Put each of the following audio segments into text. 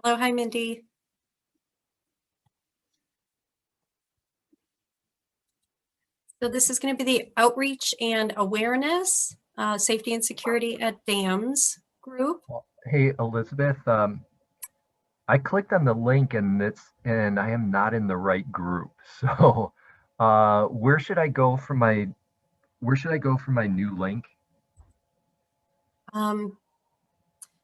Hello, hi, Mindy. So this is going to be the Outreach and Awareness, Safety and Security at Dams group. Hey, Elizabeth, I clicked on the link and I am not in the right group. So, where should I go for my new link?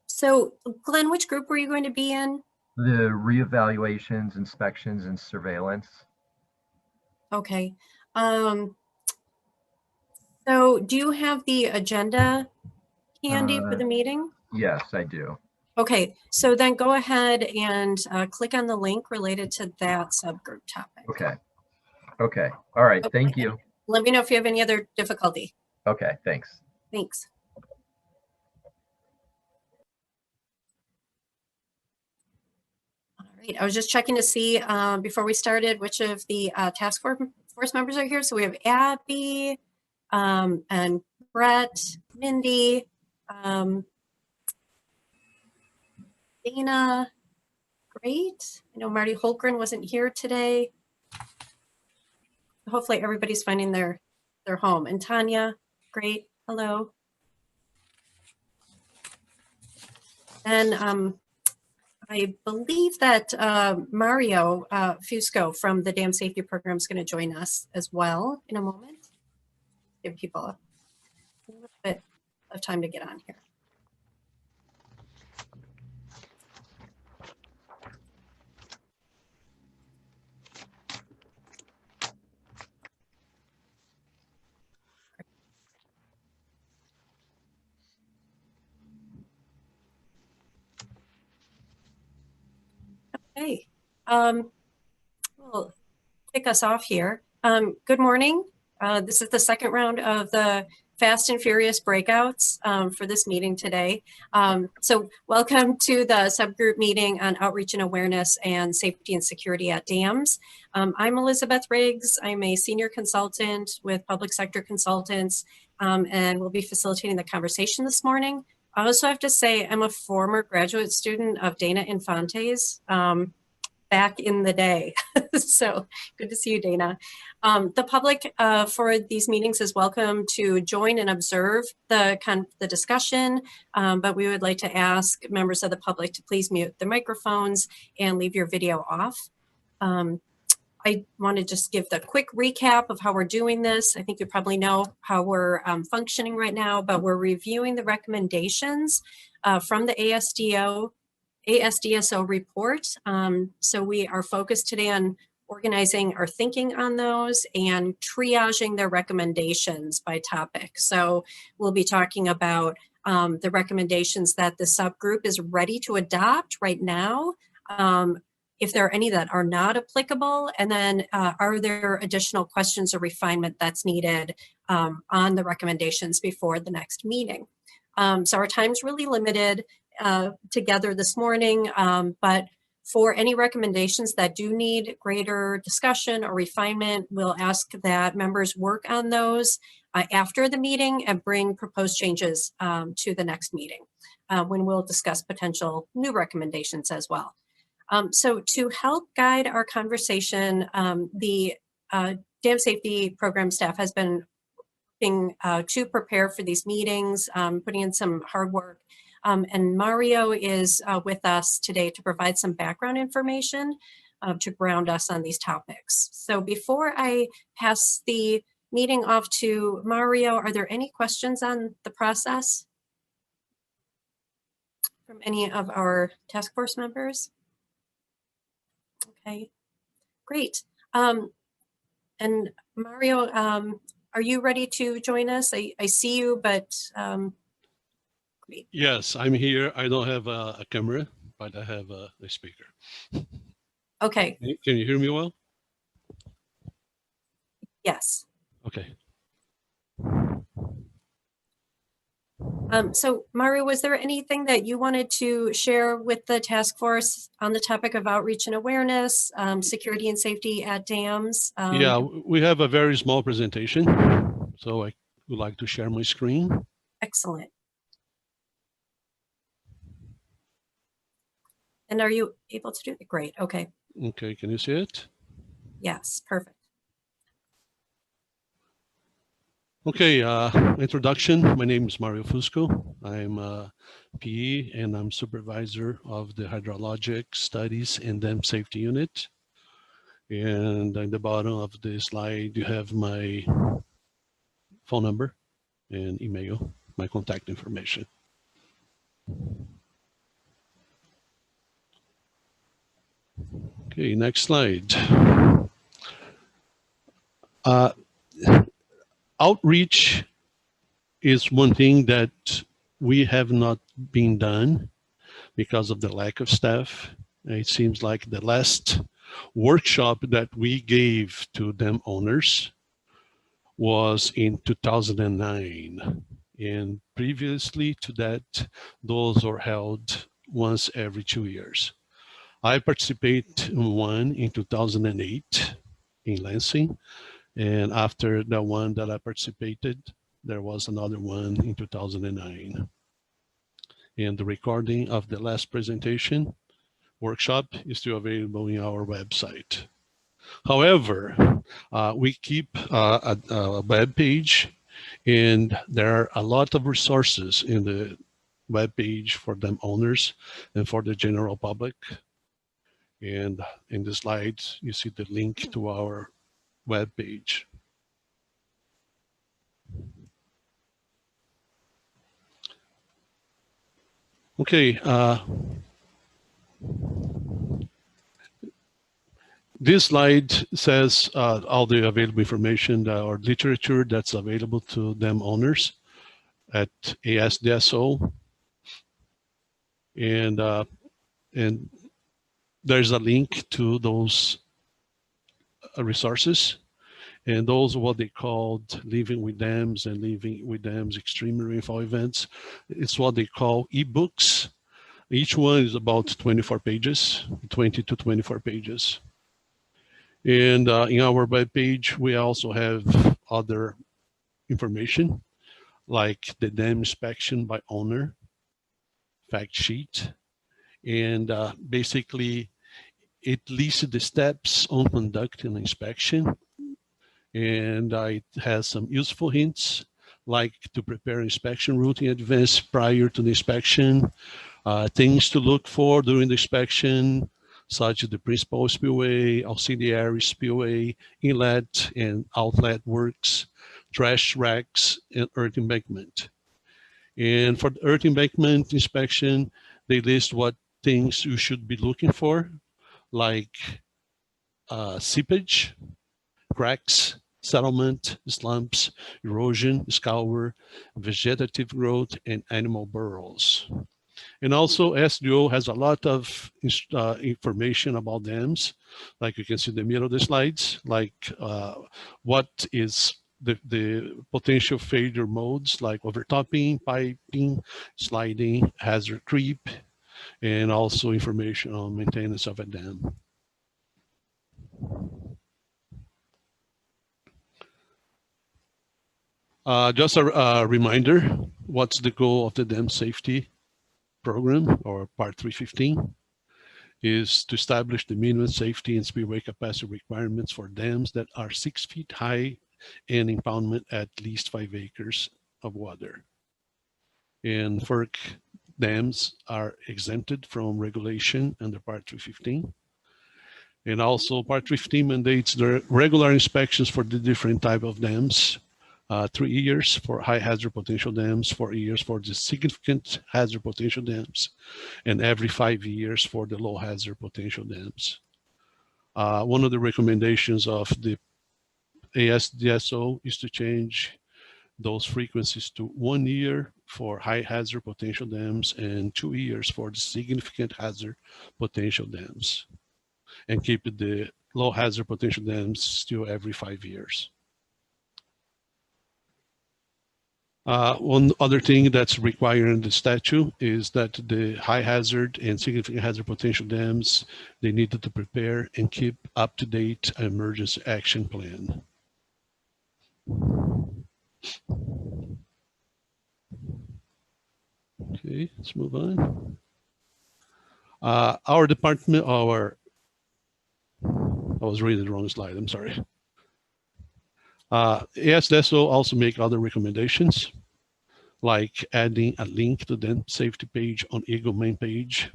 So Glenn, which group were you going to be in? The reevaluations, inspections, and surveillance. Okay. So do you have the agenda handy for the meeting? Yes, I do. Okay, so then go ahead and click on the link related to that subgroup topic. Okay. All right. Okay. Thank you. Let me know if you have any other difficulty. Okay. Thanks. Thanks. All right. I was just checking to see before we started which of the task force members are here. So we have Abby and Brett, Mindy, Dana. Great. I know Marty Holgren wasn't here today. Hopefully everybody's finding their home. And Tanya, great. Hello. And I believe that Mario Fusco from the Dam Safety Program is going to join us as well in a moment. Give people a little bit of time to get on here. Okay, we'll kick us off here. Good morning. This is the second round of the Fast and Furious breakouts for this meeting today. So welcome to the subgroup meeting on outreach and awareness and safety and security at dams. I'm Elizabeth Riggs. I'm a senior consultant with Public Sector Consultants and we'll be facilitating the conversation this morning. I also have to say I'm a former graduate student of Dana Infante's back in the day. So good to see you, Dana. The public for these meetings is welcome to join and observe the discussion, but we would like to ask members of the public to please mute the microphones and leave your video off. I want to just give the quick recap of how we're doing this. I think you probably know how we're functioning right now, but we're reviewing the recommendations from the ASDSO report. So we are focused today on organizing our thinking on those and triaging their recommendations by topic. So we'll be talking about the recommendations that the subgroup is ready to adopt right now, if there are any that are not applicable, and then are there additional questions or refinement that's needed on the recommendations before the next meeting. So our time's really limited together this morning, but for any recommendations that do need greater discussion or refinement, we'll ask that members work on those after the meeting and bring proposed changes to the next meeting when we'll discuss potential new recommendations as well. So to help guide our conversation, the Dam Safety Program staff has been working to prepare for these meetings, putting in some hard work. And Mario is with us today to provide some background information to ground us on these topics. So before I pass the meeting off to Mario, are there any questions on the process from any of our task force members? Okay, great. And Mario, are you ready to join us? I see you, but great. Yes, I'm here. I don't have a camera, but I have a speaker. Okay. Can you hear me well? Yes. Okay. So Mario, was there anything that you wanted to share with the task force on the topic of outreach and awareness, security and safety at dams? Yeah, we have a very small presentation, so I would like to share my screen. Excellent. And are you able to do it? Great. Okay. Okay, can you see it? Yes, perfect. Okay, introduction. My name is Mario Fusco. I'm a PE and I'm supervisor of the Hydrologic Studies and Dam Safety Unit. And at the bottom of the slide, you have my phone number and email, my contact information. Okay, next slide. Outreach is one thing that we have not been done because of the lack of staff. It seems like the last workshop that we gave to dam owners was in 2009. And previously to that, those were held once every 2 years. I participate in one in 2008 in Lansing. And after the one that I participated, there was another one in 2009. And the recording of the last presentation workshop is still available in our website. However, we keep a web page, and there are a lot of resources in the web page for dam owners and for the general public. And in the slides, you see the link to our web page. Okay. This slide says all the available information or literature that's available to dam owners at ASDSO. And there's a link to those resources. And those are what they called Living with Dams and Living with Dams Extreme Rainfall Events. It's what they call ebooks. Each one is about 24 pages, 20 to 24 pages. And in our web page, we also have other information like the dam inspection by owner, fact sheet, and basically it lists the steps on conducting an inspection. And it has some useful hints, like to prepare inspection route in advance prior to the inspection, things to look for during the inspection, such as the principal spillway, auxiliary spillway, inlet and outlet works, trash racks, and earth embankment. And for the earth embankment inspection, they list what things you should be looking for, like seepage, cracks, settlement, slumps, erosion, scour, vegetative growth, and animal burrows. And also SDO has a lot of information about dams, like you can see in the middle of the slides, like what is the potential failure modes, like overtopping, piping, sliding, hazard creep, and also information on maintenance of a dam. Just a reminder, what's the goal of the dam safety program, or part 315, is to establish the minimum safety and spillway capacity requirements for dams that are 6 feet high and impoundment at least 5 acres of water. And FERC dams are exempted from regulation under part 315. And also part 315 mandates the regular inspections for the different type of dams. 3 years for high hazard potential dams, 4 years for the significant hazard potential dams, and every 5 years for the low hazard potential dams. One of the recommendations of the ASDSO is to change those frequencies to 1 year for high hazard potential dams and 2 years for the significant hazard potential dams, and keep the low hazard potential dams still every 5 years. One other thing that's required in the statute is that the high hazard and significant hazard potential dams, they needed to prepare and keep up to date an emergency action plan. Okay, let's move on. Our department, I was reading the wrong slide, I'm sorry. ASDESO also make other recommendations, like adding a link to the safety page on Eagle main page,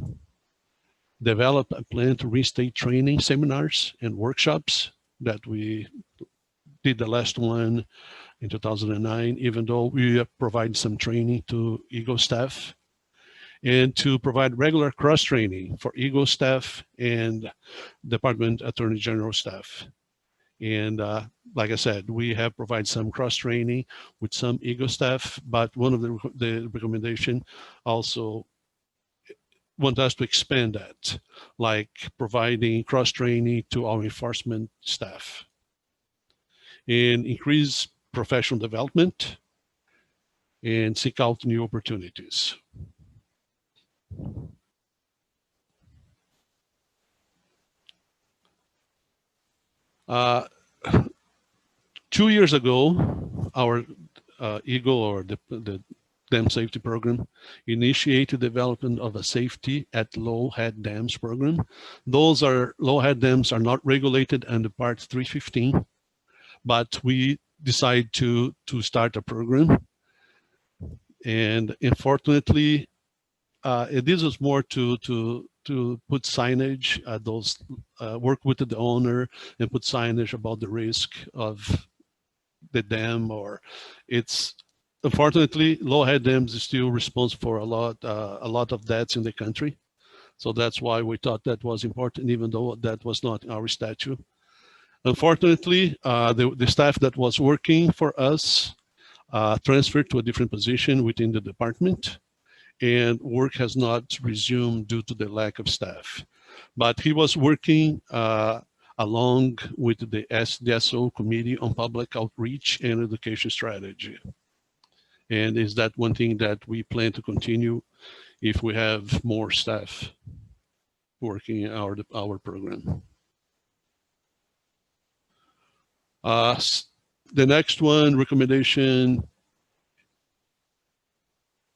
develop a plan to restate training seminars and workshops that we did the last one in 2009, even though we provide some training to Eagle staff, and to provide regular cross-training for Eagle staff and Department Attorney General staff. And like I said, we have provided some cross-training with some Eagle staff, but one of the recommendation also want us to expand that, like providing cross-training to our enforcement staff and increase professional development and seek out new opportunities. Uh, 2 years ago, our Eagle, or the dam safety program, initiated development of a safety at low head dams program. Those low head dams are not regulated under Part 315, but we decided to start a program. And unfortunately, this was more to put signage at those, work with the owner and put signage about the risk of the dam, or it's, unfortunately, low head dams is still responsible for a lot of deaths in the country. So that's why we thought that was important, even though that was not our statute. Unfortunately, the staff that was working for us transferred to a different position within the department, and work has not resumed due to the lack of staff. But he was working along with the ASDESO Committee on Public Outreach and Education Strategy. And is that one thing that we plan to continue if we have more staff working in our program. The next one, recommendation,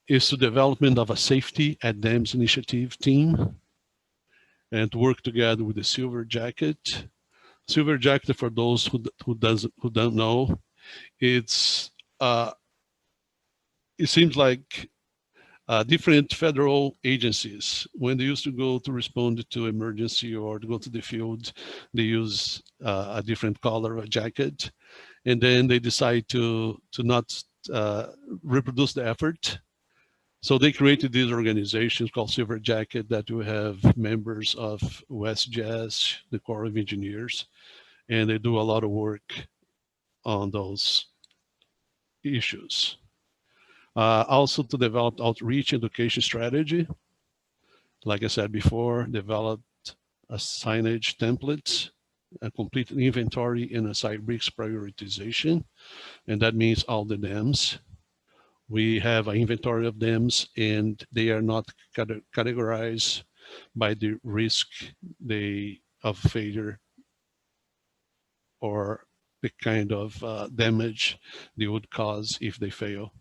is the development of a safety at dams initiative team and to work together with the Silver Jacket. Silver Jacket, for those who don't know, it seems like different federal agencies, when they used to go to respond to emergency or to go to the field, they use a different color of jacket, and then they decide to not reproduce the effort. So they created these organizations called Silver Jacket that will have members of WestJAS, the Corps of Engineers, and they do a lot of work on those issues. Also to develop outreach education strategy. Like I said before, developed a signage template, a complete inventory and a site bricks prioritization, and that means all the dams. We have an inventory of dams, and they are not categorized by the risk of failure or the kind of damage they would cause if they fail.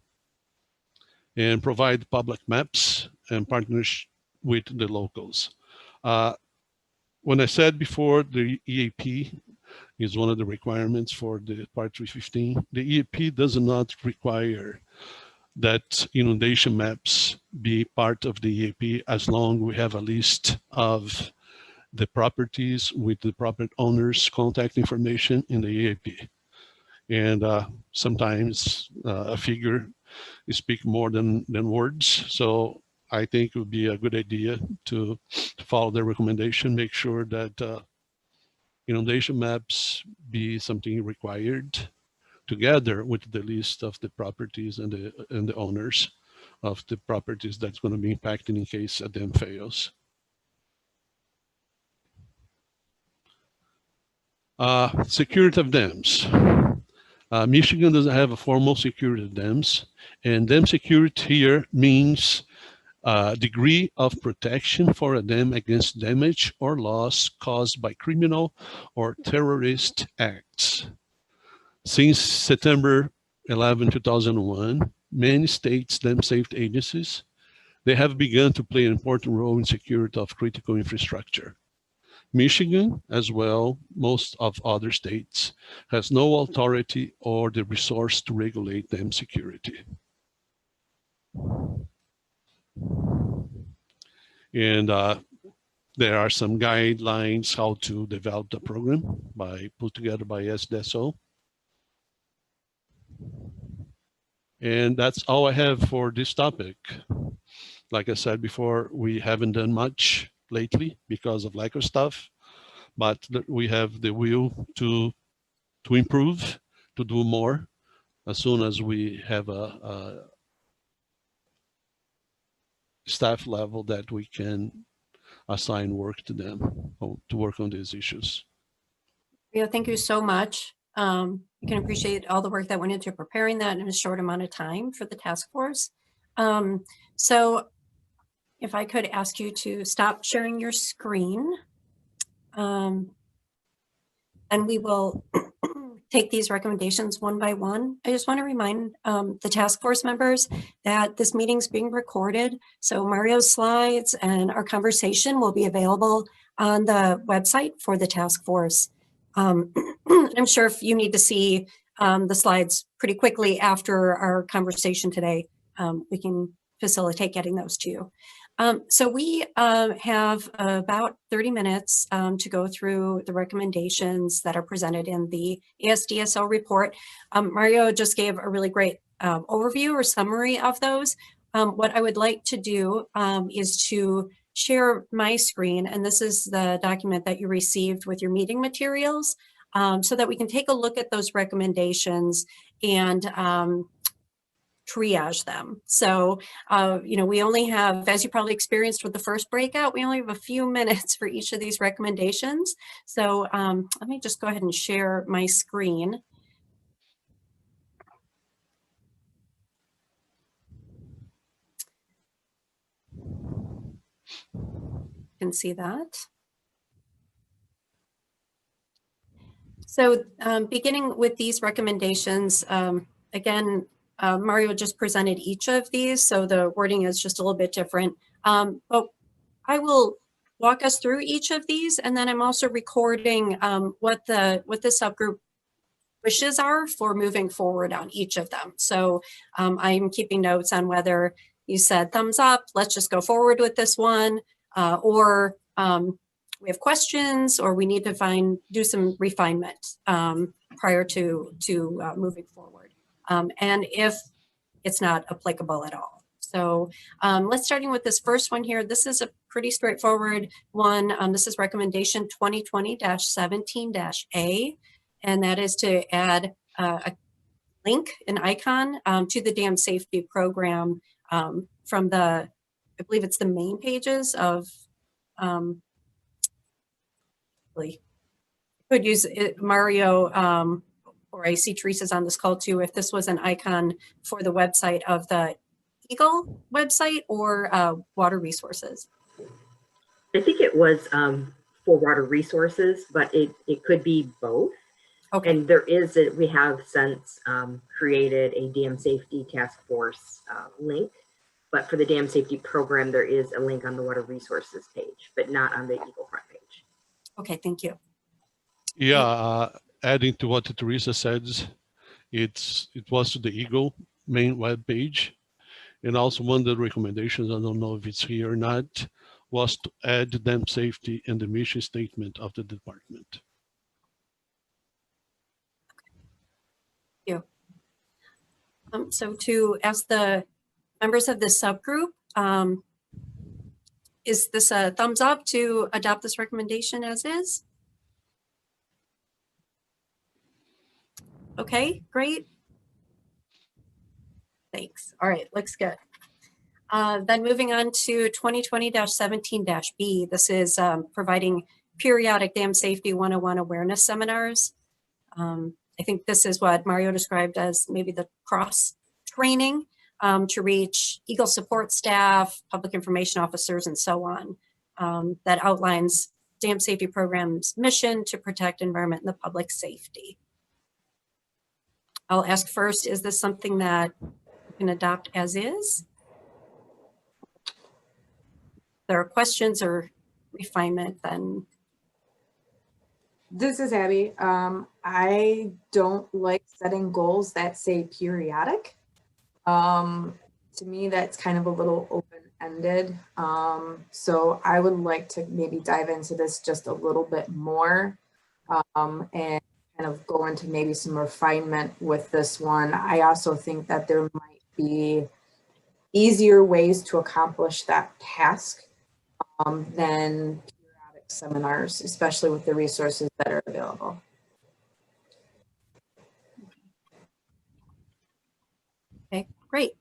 And provide public maps and partners with the locals. When I said before, the EAP is one of the requirements for the Part 315. The EAP does not require that inundation maps be part of the EAP as long as we have a list of the properties with the property owners' contact information in the EAP. And sometimes a figure speak more than words. So I think it would be a good idea to follow their recommendation, make sure that inundation maps be something required together with the list of the properties and the owners of the properties that's going to be impacted in case a dam fails. Security of dams. Michigan doesn't have a formal security of dams, and dam security here means degree of protection for a dam against damage or loss caused by criminal or terrorist acts. Since September 11, 2001, many states' dam safety agencies They have begun to play an important role in security of critical infrastructure. Michigan, as well, most of other states, has no authority or the resource to regulate dam security. And there are some guidelines how to develop the program put together by SDSO. And that's all I have for this topic. Like I said before, we haven't done much lately because of lack of stuff, but we have the will to improve, to do more as soon as we have a staff level that we can assign work to them to work on these issues. Yeah, thank you so much. You can appreciate all the work that went into preparing that in a short amount of time for the task force. So if I could ask you to stop sharing your screen, and we will take these recommendations one by one. I just want to remind the task force members that this meeting's being recorded. So Mario's slides and our conversation will be available on the website for the task force. I'm sure if you need to see the slides pretty quickly after our conversation today, we can facilitate getting those to you. So we have about 30 minutes to go through the recommendations that are presented in the ASDSO report. Mario just gave a really great overview or summary of those. What I would like to do is to share my screen, and this is the document that you received with your meeting materials, so that we can take a look at those recommendations and triage them. So, we only have, as you probably experienced with the first breakout, we only have a few minutes for each of these recommendations. So let me just go ahead and share my screen. You can see that. So beginning with these recommendations, again, Mario just presented each of these, so the wording is just a little bit different. But I will walk us through each of these, and then I'm also recording what the subgroup wishes are for moving forward on each of them. So I'm keeping notes on whether you said thumbs up, let's just go forward with this one, or we have questions, or we need to do some refinement prior to moving forward. And if it's not applicable at all. So let's starting with this first one here. This is a pretty straightforward one. This is recommendation 2020-17-A, and that is to add a link, an icon to the dam safety program from the, I believe it's the main pages of, could use it, Mario, or I see Teresa's on this call too, if this was an icon for the website of the Eagle website or Water Resources. I think it was for Water Resources, but it could be both. Okay. And we have since created a dam safety task force link, but for the dam safety program, there is a link on the Water Resources page, but not on the Eagle front page. Okay, thank you. Yeah, adding to what Teresa says, it was to the Eagle main web page, and also one of the recommendations, I don't know if it's here or not, was to add dam safety in the mission statement of the department. Thank you. So to ask the members of this subgroup, is this a thumbs up to adopt this recommendation as is? Okay, great. Thanks. All right, looks good. Then moving on to 2020-17-B. This is providing periodic dam safety 101 awareness seminars. I think this is what Mario described as maybe the cross training to reach Eagle support staff, public information officers, and so on. That outlines dam safety program's mission to protect environment and the public safety. I'll ask first, is this something that you can adopt as is? there are questions or refinement, then This is Abby. I don't like setting goals that say periodic. To me, that's kind of a little open-ended. So I would like to maybe dive into this just a little bit more and kind of go into maybe some refinement with this one. I also think that there might be easier ways to accomplish that task than periodic seminars, especially with the resources that are available. okay, great.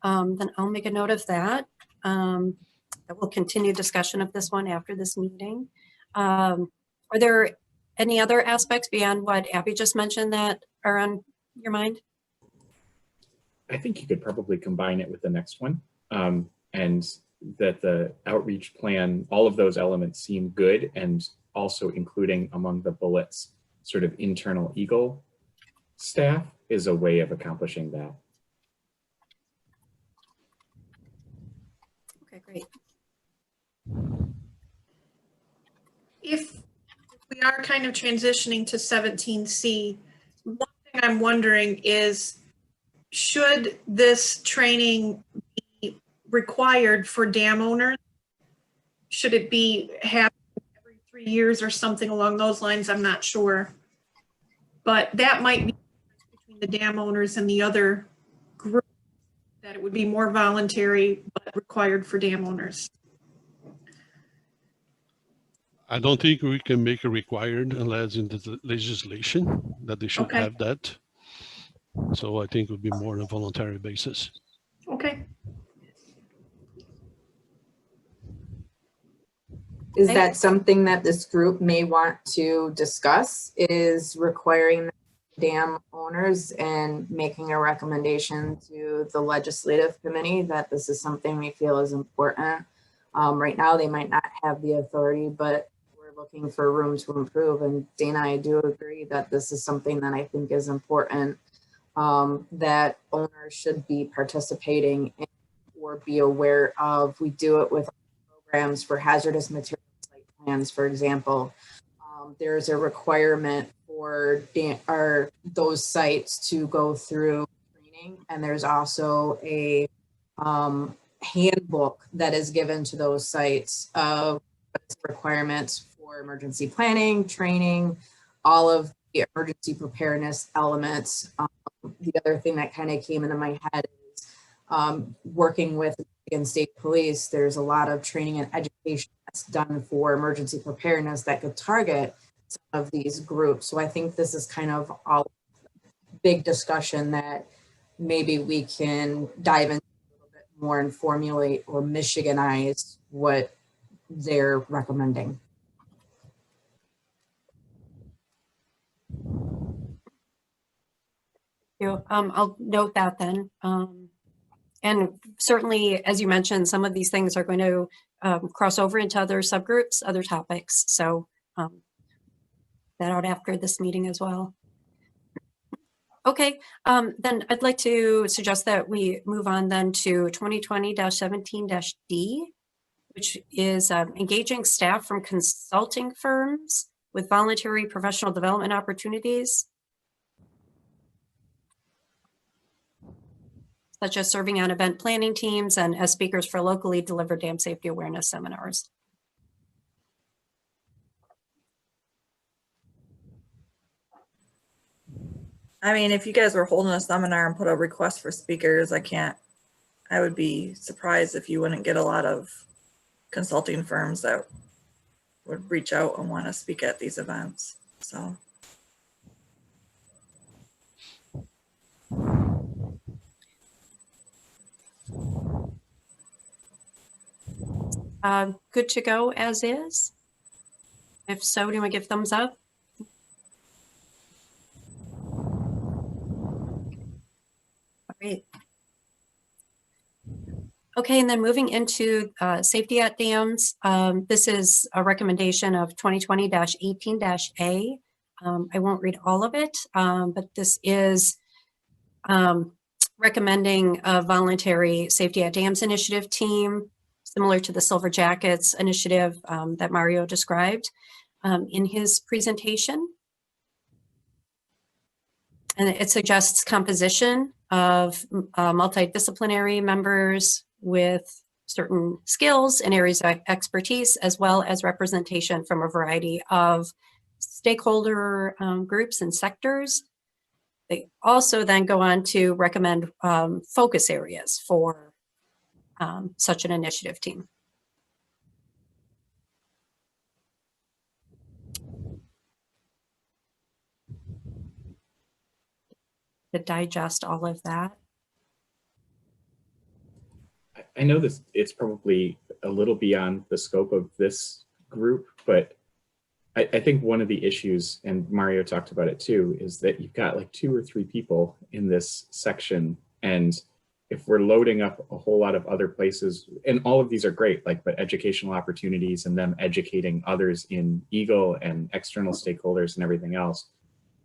Then I'll make a note of that. We'll continue discussion of this one after this meeting. Are there any other aspects beyond what Abby just mentioned that are on your mind? I think you could probably combine it with the next one, and that the outreach plan, all of those elements seem good, and also including among the bullets sort of internal Eagle staff is a way of accomplishing that. Okay, great. If we are kind of transitioning to 17C, one thing I'm wondering is, should this training be required for dam owners? Should it be happening every 3 years or something along those lines? I'm not sure. But that might be between the dam owners and the other group, that it would be more voluntary but required for dam owners. I don't think we can make it required unless in the legislation that they should Okay. have that. So I think it would be more on a voluntary basis. Okay. Is Okay. that something that this group may want to discuss, is requiring dam owners and making a recommendation to the legislative committee that this is something we feel is important? Right now, they might not have the authority, but we're looking for room to improve. And Dana, I do agree that this is something that I think is important, that owners should be participating in or be aware of. We do it with programs for hazardous material site plans, for example. There's a requirement for those sites to go through training, and there's also a handbook that is given to those sites of requirements for emergency planning, training, all of the emergency preparedness elements. The other thing that kind of came into my head is working with Michigan State Police. There's a lot of training and education that's done for emergency preparedness that could target some of these groups. So I think this is kind of a big discussion that maybe we can dive into a little bit more and formulate or Michiganize what they're recommending. I'll note that then. And certainly, as you mentioned, some of these things are going to cross over into other subgroups, other topics. So that out after this meeting as well. Okay, then I'd like to suggest that we move on then to 2020-17-D, which is engaging staff from consulting firms with voluntary professional development opportunities, such as serving on event planning teams and as speakers for locally delivered dam safety awareness seminars. I mean, if you guys were holding a seminar and put a request for speakers, I would be surprised if you wouldn't get a lot of consulting firms that would reach out and want to speak at these events. So. Good to go as is? If so, do you want to give thumbs up? Great. Okay, and then moving into safety at dams. This is a recommendation of 2020-18-A. I won't read all of it, but this is recommending a voluntary safety at dams initiative team similar to the Silver Jackets initiative that Mario described in his presentation. And it suggests composition of multidisciplinary members with certain skills and areas of expertise, as well as representation from a variety of stakeholder groups and sectors. They also then go on to recommend focus areas for such an initiative team. To digest all of that. I know this, it's probably a little beyond the scope of this group, but I think one of the issues, and Mario talked about it too, is that you've got like 2 or 3 people in this section. And if we're loading up a whole lot of other places, and all of these are great, like, but educational opportunities and them educating others in Eagle and external stakeholders and everything else,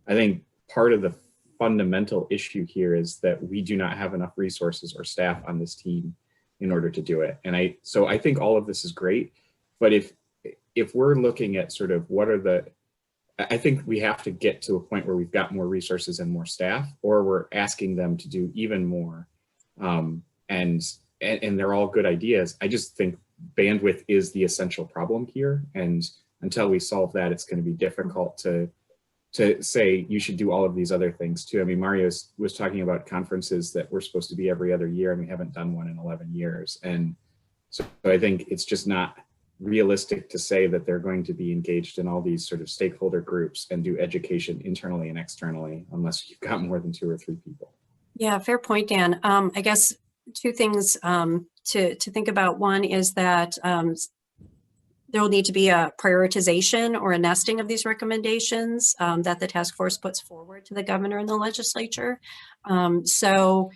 I think part of the fundamental issue here is that we do not have enough resources or staff on this team in order to do it. And so I think all of this is great, but if we're looking at sort of what are the, I think we have to get to a point where we've got more resources and more staff, or we're asking them to do even more. And they're all good ideas. I just think bandwidth is the essential problem here. And until we solve that, it's going to be difficult to say you should do all of these other things too. I mean, Mario was talking about conferences that were supposed to be every other year, and we haven't done one in 11 years. And so I think it's just not realistic to say that they're going to be engaged in all these sort of stakeholder groups and do education internally and externally, unless you've got more than 2 or 3 people. Yeah, fair point, Dan. I guess 2 things to think about. One is that there will need to be a prioritization or a nesting of these recommendations that the task force puts forward to the governor and the legislature. So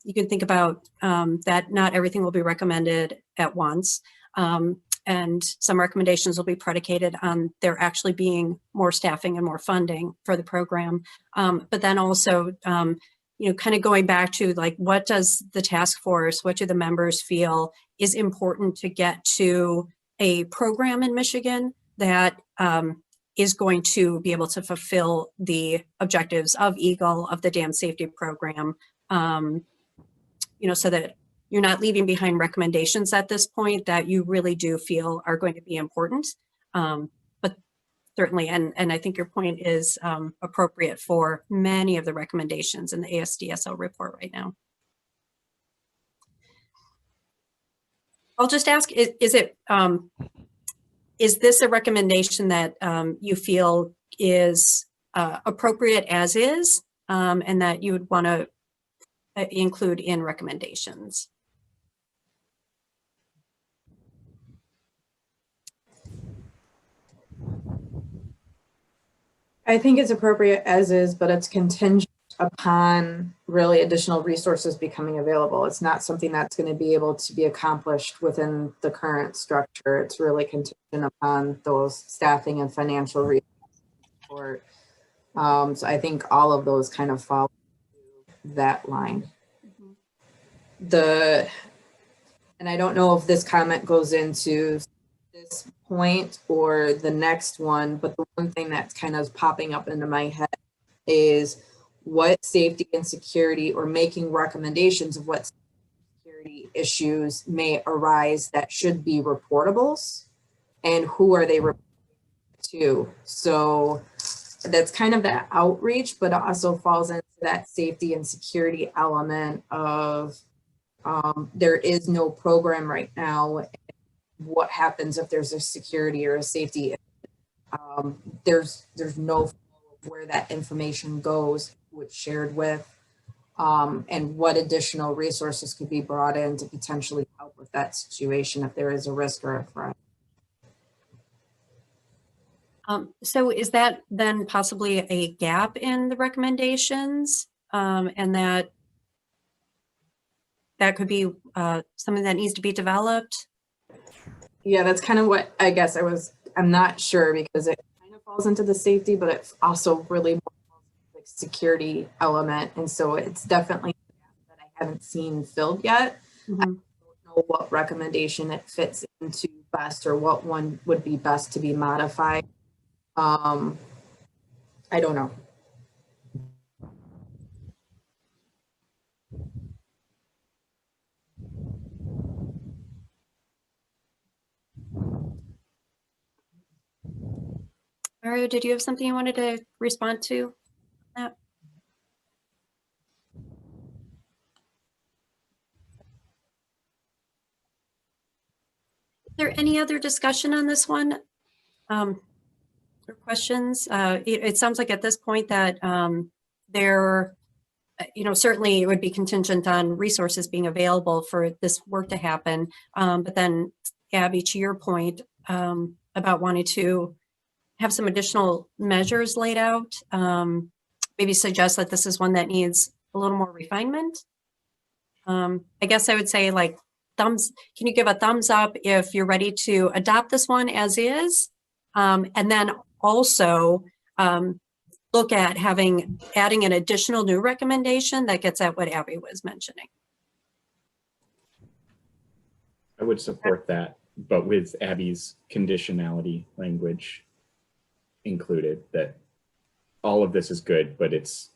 you can think about that not everything will be recommended at once. And some recommendations will be predicated on there actually being more staffing and more funding for the program. But then also, you know, kind of going back to like, what does the task force, what do the members feel is important to get to a program in Michigan that is going to be able to fulfill the objectives of Eagle, of the dam safety program, you know, so that you're not leaving behind recommendations at this point that you really do feel are going to be important. But certainly, and I think your point is appropriate for many of the recommendations in the ASDSO report right now. I'll just ask, is this a recommendation that you feel is appropriate as is, and that you would want to include in recommendations? I think it's appropriate as is, but it's contingent upon really additional resources becoming available. It's not something that's going to be able to be accomplished within the current structure. It's really contingent upon those staffing and financial resources. So I think all of those kind of fall that line. And I don't know if this comment goes into this point or the next one, but the one thing that's kind of popping up into my head is what safety and security, or making recommendations of what security issues may arise that should be reportables, and who are they reporting to. So that's kind of that outreach, but it also falls into that safety and security element of there is no program right now. What happens if there's a security or a safety? There's no flow of where that information goes, who it's shared with, and what additional resources could be brought in to potentially help with that situation if there is a risk or a threat. So is that then possibly a gap in the recommendations, and that could be something that needs to be developed? Yeah, that's kind of what I guess I'm not sure, because it kind of falls into the safety, but it's also really more like security element. And so it's definitely that I haven't seen filled yet. I don't know what recommendation it fits into best or what one would be best to be modified. I don't know. Mario, did you have something you wanted to respond to? Is there any other discussion on this one? Or questions? It sounds like at this point that certainly it would be contingent on resources being available for this work to happen. But then, Abby, to your point about wanting to have some additional measures laid out, maybe suggest that this is one that needs a little more refinement. I guess I would say like can you give a thumbs up if you're ready to adopt this one as is? And then also look at adding an additional new recommendation that gets at what Abby was mentioning. I would support that, but with Abby's conditionality language included, that all of this is good, but it's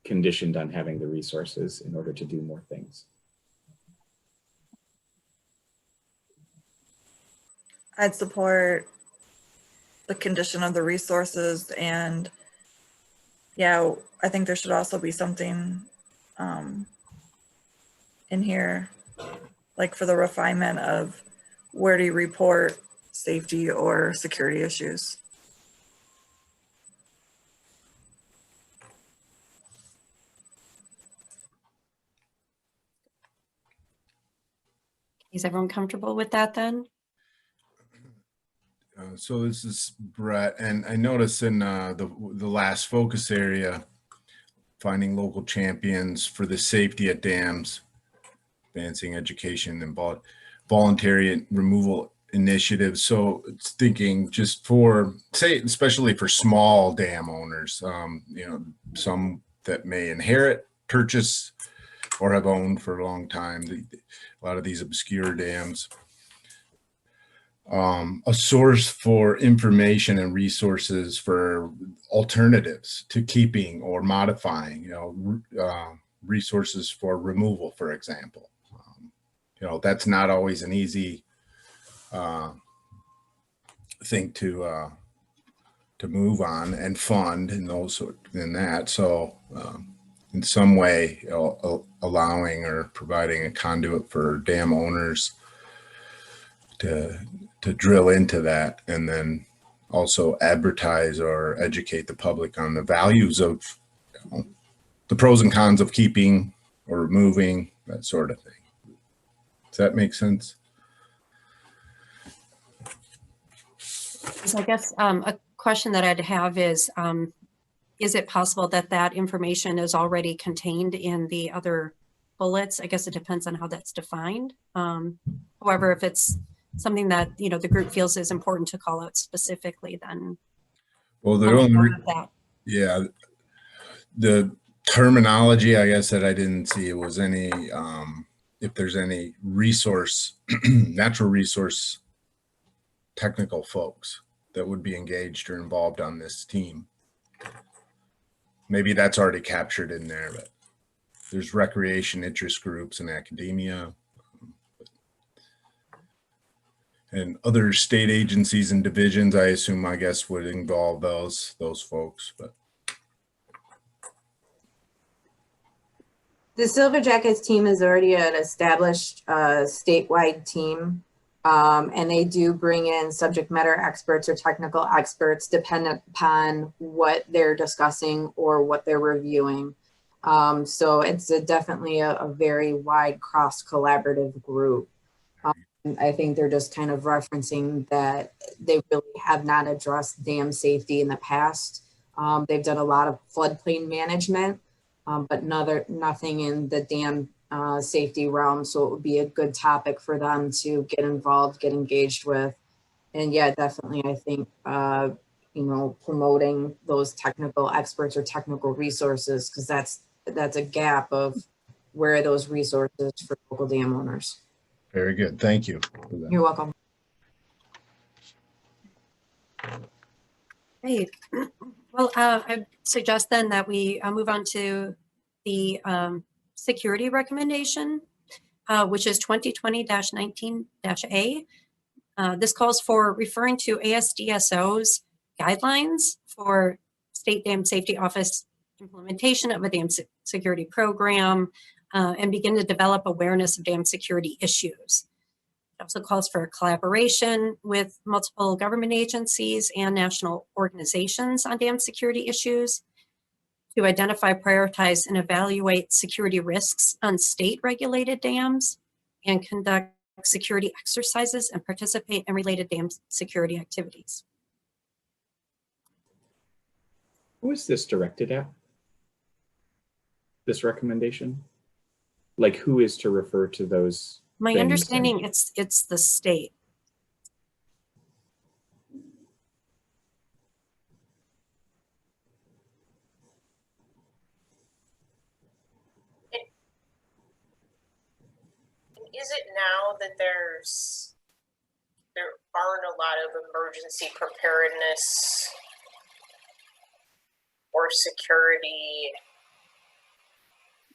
conditioned on having the resources in order to do more things. I'd support the condition of the resources, and yeah, I think there should also be something in here, like for the refinement of where do you report safety or security issues. Is everyone comfortable with that then? So this is Brett, and I noticed in the last focus area, finding local champions for the safety at dams, advancing education and voluntary removal initiatives. So it's thinking just for, say, especially for small dam owners, some that may inherit, purchase, or have owned for a long time, a lot of these obscure dams. A source for information and resources for alternatives to keeping or modifying, resources for removal, for example. That's not always an easy thing to move on and fund and that. So in some way, allowing or providing a conduit for dam owners to drill into that, and then also advertise or educate the public on the values of the pros and cons of keeping or removing, that sort of thing. Does that make sense? So I guess a question that I'd have is it possible that that information is already contained in the other bullets? I guess it depends on how that's defined. However, if it's something that the group feels is important to call out specifically, then well, the terminology, I guess, that I didn't see it was any if there's any resource natural resource technical folks that would be engaged or involved on this team. Maybe that's already captured in there, but there's recreation interest groups and academia. And other state agencies and divisions, I assume, I guess, would involve those folks. But the Silver Jackets team is already an established statewide team, and they do bring in subject matter experts or technical experts dependent upon what they're discussing or what they're reviewing. So it's definitely a very wide cross-collaborative group. I think they're just kind of referencing that they really have not addressed dam safety in the past. They've done a lot of floodplain management, but nothing in the dam safety realm. So it would be a good topic for them to get involved, get engaged with. And yeah, definitely, I think, promoting those technical experts or technical resources, because that's a gap of where are those resources for local dam owners. Very good. Thank you. for that. You're welcome. Great. Well, I suggest then that we move on to the security recommendation, which is 2020-19-A. This calls for referring to ASDSO's guidelines for State Dam Safety Office implementation of a dam security program and begin to develop awareness of dam security issues. It also calls for collaboration with multiple government agencies and national organizations on dam security issues to identify, prioritize, and evaluate security risks on state-regulated dams and conduct security exercises and participate in related dam security activities. Who is this directed at? This recommendation? Like who is to refer to those? My things understanding, and- it's the state. Is it now that there aren't a lot of emergency preparedness or security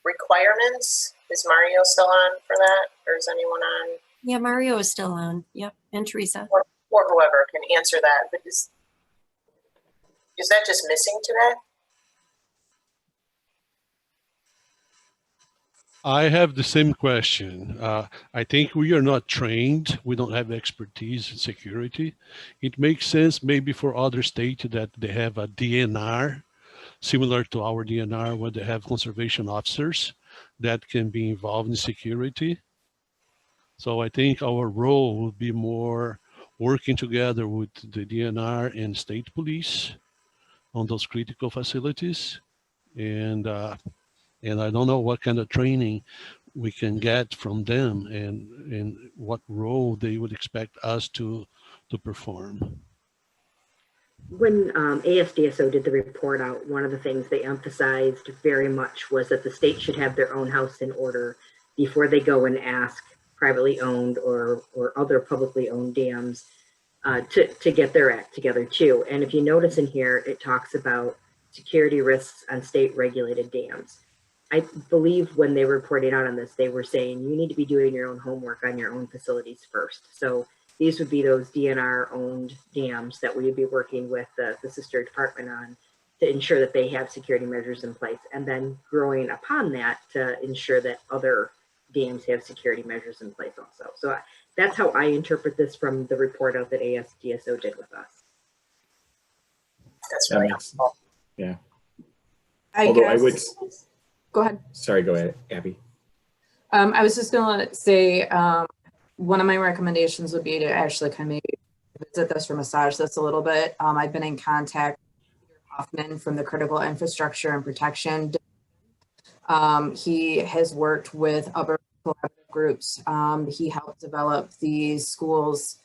requirements? Is Mario still on for that, or is anyone on? Yeah, Mario is still on. Yep, and Teresa. Or whoever can answer that. But is that just missing today? I have the same question. I think we are not trained. We don't have expertise in security. It makes sense maybe for other states that they have a DNR, similar to our DNR, where they have conservation officers that can be involved in security. So I think our role would be more working together with the DNR and state police on those critical facilities. And I don't know what kind of training we can get from them and what role they would expect us to perform. When ASDSO did the report out, one of the things they emphasized very much was that the state should have their own house in order before they go and ask privately owned or other publicly owned dams to get their act together too. And if you notice in here, it talks about security risks on state regulated dams. I believe when they were reporting out on this, they were saying you need to be doing your own homework on your own facilities first. So these would be those DNR owned dams that we would be working with the sister department on to ensure that they have security measures in place, and then growing upon that to ensure that other dams have security measures in place also. So that's how I interpret this from the report out that ASDSO did with us. That's really helpful. Yeah. I Although guess. I would, Go ahead. sorry, go ahead, Abby. I was just gonna say, one of my recommendations would be to actually kind of maybe visit this or massage this a little bit. I've been in contact with Peter Hoffman from the Critical Infrastructure and Protection. He has worked with other collaborative groups. He helped develop the schools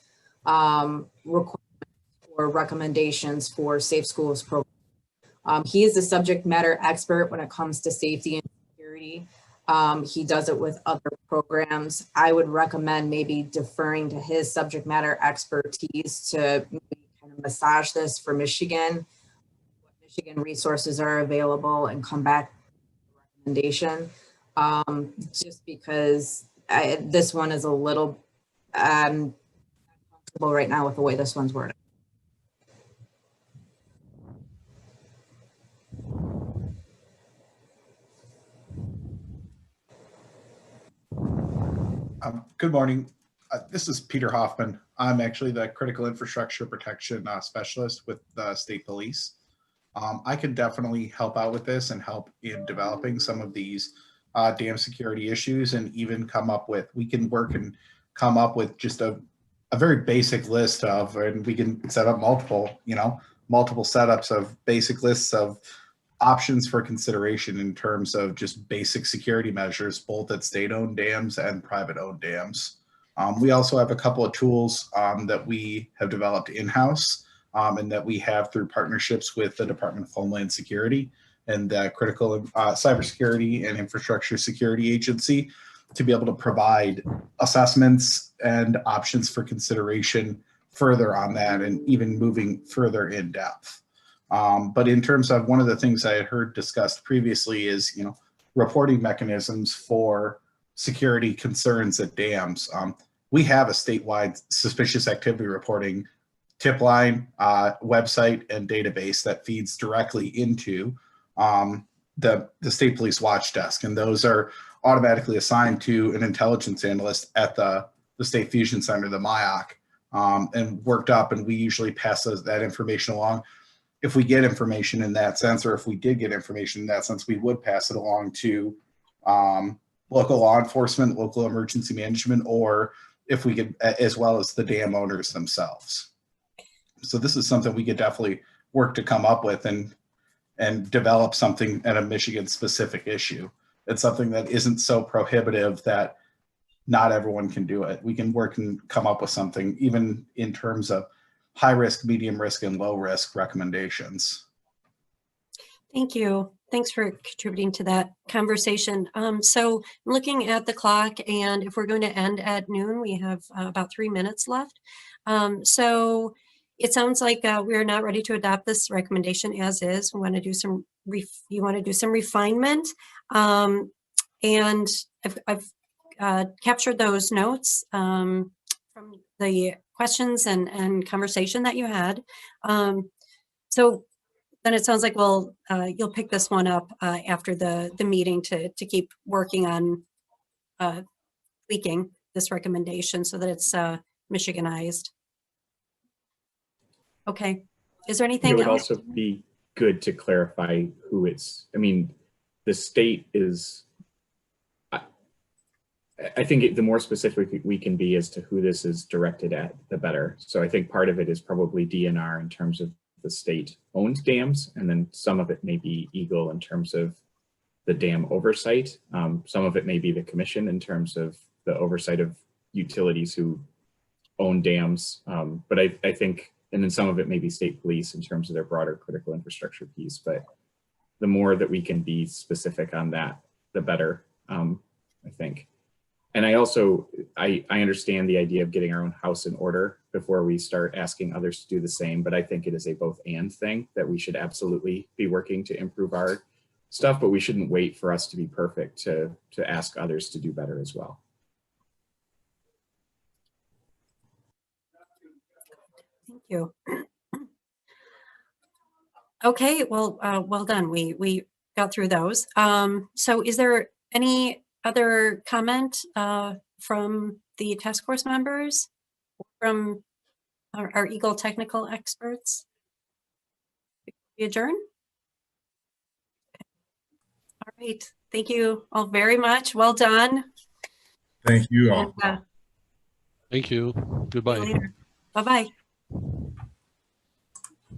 requirements or recommendations for Safe Schools program. He is a subject matter expert when it comes to safety and security. He does it with other programs. I would recommend maybe deferring to his subject matter expertise to maybe kind of massage this for Michigan, what Michigan resources are available, and come back with a recommendation. Just because this one is a little uncomfortable right now with the way this one's worded. Good morning. This is Peter Hoffman. I'm actually the Critical Infrastructure Protection Specialist with the State Police. I can definitely help out with this and help in developing some of these dam security issues, and even we can work and come up with just a very basic list of, and we can set up multiple setups of basic lists of options for consideration in terms of just basic security measures, both at state-owned dams and private-owned dams. We also have a couple of tools that we have developed in-house and that we have through partnerships with the Department of Homeland Security and the Critical Cybersecurity and Infrastructure Security Agency to be able to provide assessments and options for consideration further on that, and even moving further in depth. But in terms of one of the things I had heard discussed previously is, reporting mechanisms for security concerns at dams. We have a statewide suspicious activity reporting tip line, website, and database that feeds directly into the State Police Watch Desk. And those are automatically assigned to an intelligence analyst at the State Fusion Center, the MIOC, and worked up, and we usually pass that information along. If we get information in that sense, or if we did get information in that sense, we would pass it along to local law enforcement, local emergency management, or if we could, as well as the dam owners themselves. So this is something we could definitely work to come up with and develop something at a Michigan specific issue. It's something that isn't so prohibitive that not everyone can do it. We can work and come up with something even in terms of high risk, medium risk, and low risk recommendations. Thank you. Thanks for contributing to that conversation. So looking at the clock, and if we're going to end at noon, we have about 3 minutes left. So it sounds like we're not ready to adopt this recommendation as is. We want to do some, you want to do some refinement. And I've captured those notes from the questions and conversation that you had. So then it sounds like, well, you'll pick this one up after the meeting to keep working on tweaking this recommendation so that it's Michiganized. Okay. Is there anything It would else? also be good to clarify who it's, I mean, the state is, I think the more specific we can be as to who this is directed at, the better. So I think part of it is probably DNR in terms of the state-owned dams, and then some of it may be Eagle in terms of the dam oversight. Some of it may be the commission in terms of the oversight of utilities who own dams. But I think, and then some of it may be state police in terms of their broader critical infrastructure piece. But the more that we can be specific on that, the better, I think. And I also, I understand the idea of getting our own house in order before we start asking others to do the same, but I think it is a both and thing that we should absolutely be working to improve our stuff, but we shouldn't wait for us to be perfect to ask others to do better as well. Thank you. Okay, well, well done. We got through those. So is there any other comment from the task force members, from our Eagle technical experts? We adjourn? Okay. All right. Thank you all very much. Well done. Thank you all. And, Thank you. Goodbye. bye-bye.